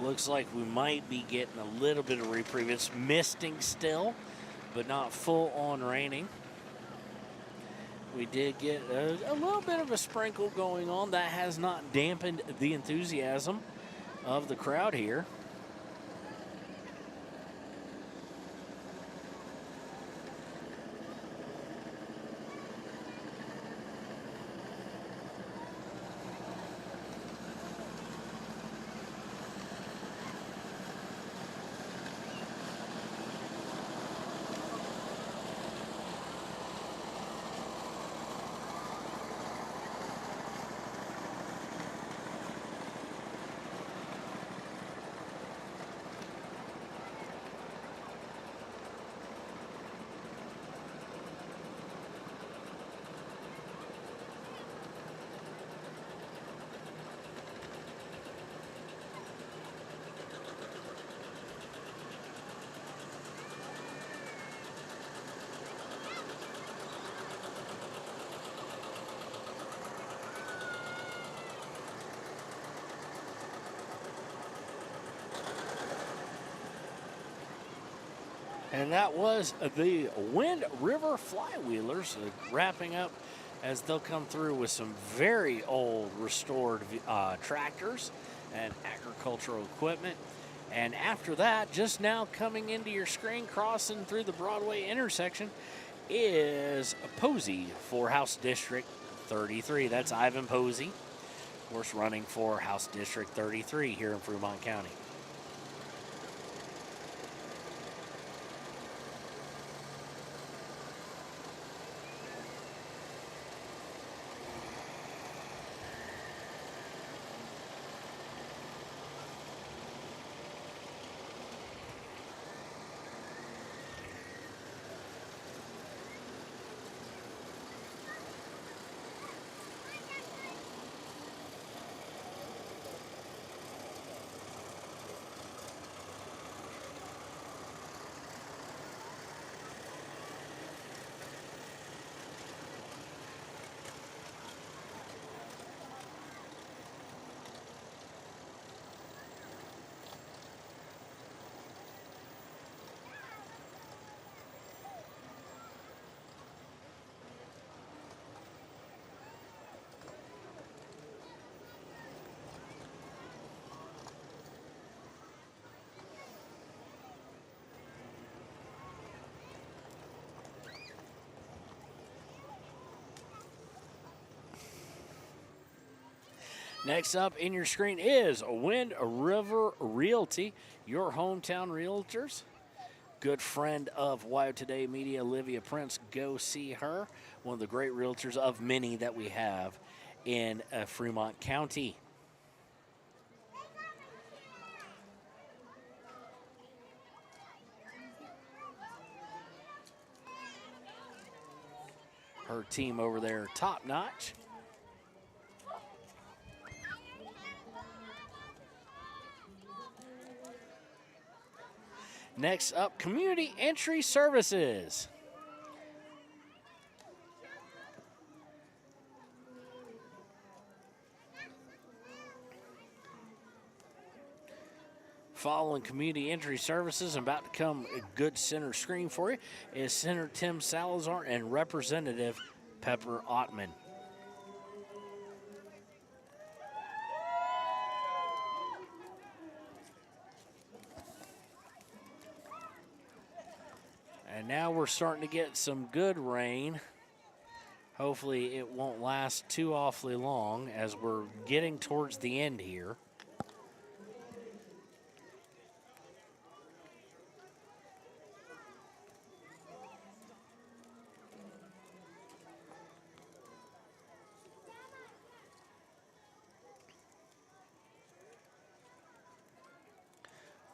Looks like we might be getting a little bit of reprieve. It's misting still, but not full on raining. We did get a little bit of a sprinkle going on. That has not dampened the enthusiasm of the crowd here. And that was the Wind River Flywheelers wrapping up as they'll come through with some very old restored tractors and agricultural equipment. And after that, just now coming into your screen, crossing through the Broadway intersection, is Posey for House District 33. That's Ivan Posey, of course, running for House District 33 here in Fremont County. Next up in your screen is Wind River Realty, your hometown realtors. Good friend of Wyo Today Media, Olivia Prince. Go see her. One of the great realtors of many that we have in Fremont County. Her team over there, top notch. Next up, Community Entry Services. Following Community Entry Services, and about to come a good center screen for you, is Senator Tim Salazar and Representative Pepper Ottman. And now we're starting to get some good rain. Hopefully it won't last too awfully long as we're getting towards the end here.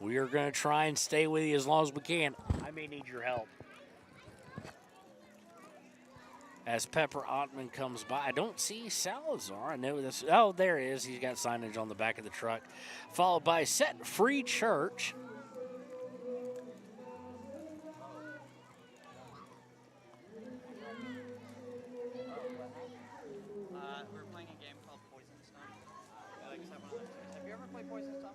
We are going to try and stay with you as long as we can. I may need your help. As Pepper Ottman comes by, I don't see Salazar. I know this. Oh, there he is. He's got signage on the back of the truck. Followed by Set Free Church. We're playing a game called Poison Stone. Have you ever played Poison Stone?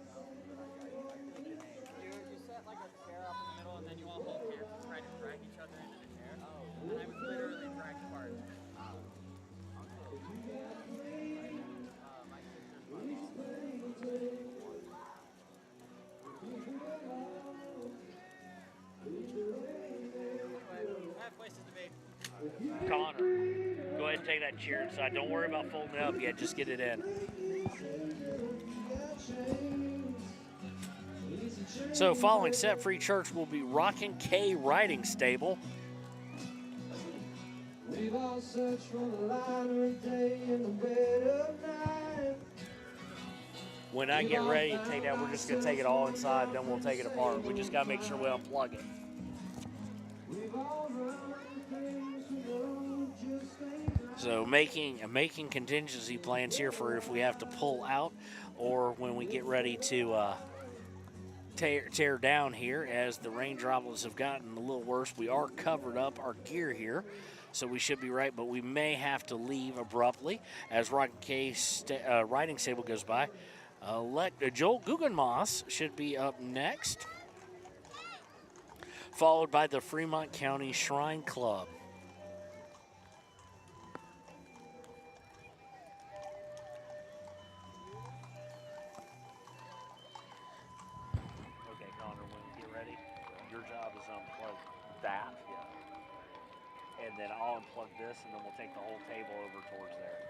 Connor, go ahead and take that chair inside. Don't worry about folding it up yet. Just get it in. So following Set Free Church will be Rockin' K Riding Stable. When I get ready to take that, we're just going to take it all inside, then we'll take it apart. We just got to make sure we unplug it. So making contingency plans here for if we have to pull out or when we get ready to tear down here. As the rain droplets have gotten a little worse, we are covered up our gear here, so we should be right, but we may have to leave abruptly as Rockin' K Riding Stable goes by. Joel Guggenmoss should be up next, followed by the Fremont County Shrine Club. Okay, Connor, when you get ready, your job is unplug that. Yeah. And then I'll unplug this, and then we'll take the whole table over towards there.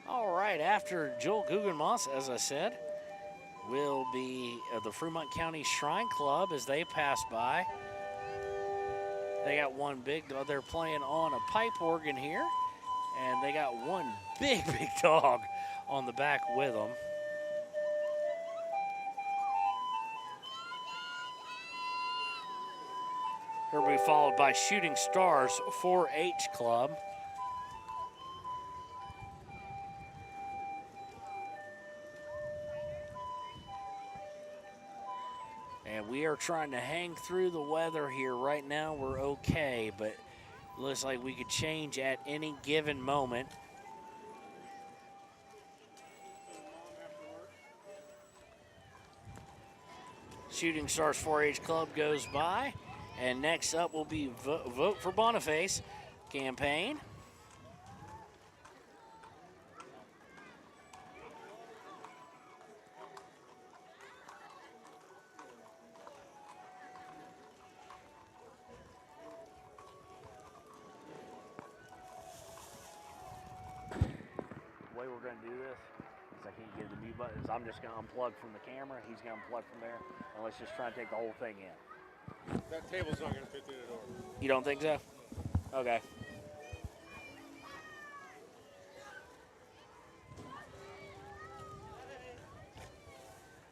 All right, after Joel Guggenmoss, as I said, will be the Fremont County Shrine Club as they pass by. They got one big dog. They're playing on a pipe organ here, and they got one big dog on the back with them. Here will be followed by Shooting Stars 4-H Club. And we are trying to hang through the weather here. Right now we're okay, but it looks like we could change at any given moment. Shooting Stars 4-H Club goes by. And next up will be Vote for Boniface campaign. The way we're going to do this is I can't get the mute buttons. I'm just going to unplug from the camera. He's going to unplug from there. And let's just try and take the whole thing in. That table's not going to fit through the door. You don't think so? Okay.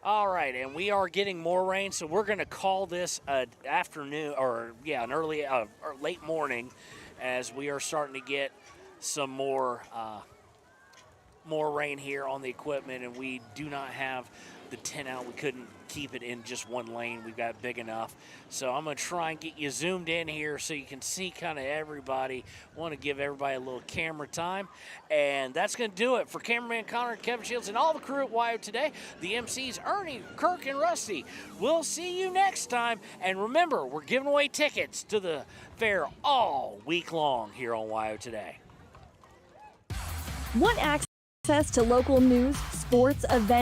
All right, and we are getting more rain, so we're going to call this an afternoon, or an early or late morning, as we are starting to get some more rain here on the equipment, and we do not have the 10 out. We couldn't keep it in just one lane. We've got big enough. So I'm going to try and get you zoomed in here so you can see kind of everybody. Want to give everybody a little camera time. And that's going to do it for cameraman Connor and Kevin Shields and all the crew at WYO today. The MCs Ernie, Kirk, and Rusty. We'll see you next time. And remember, we're giving away tickets to the fair all week long here on WYO today. Want access to local news, sports, events,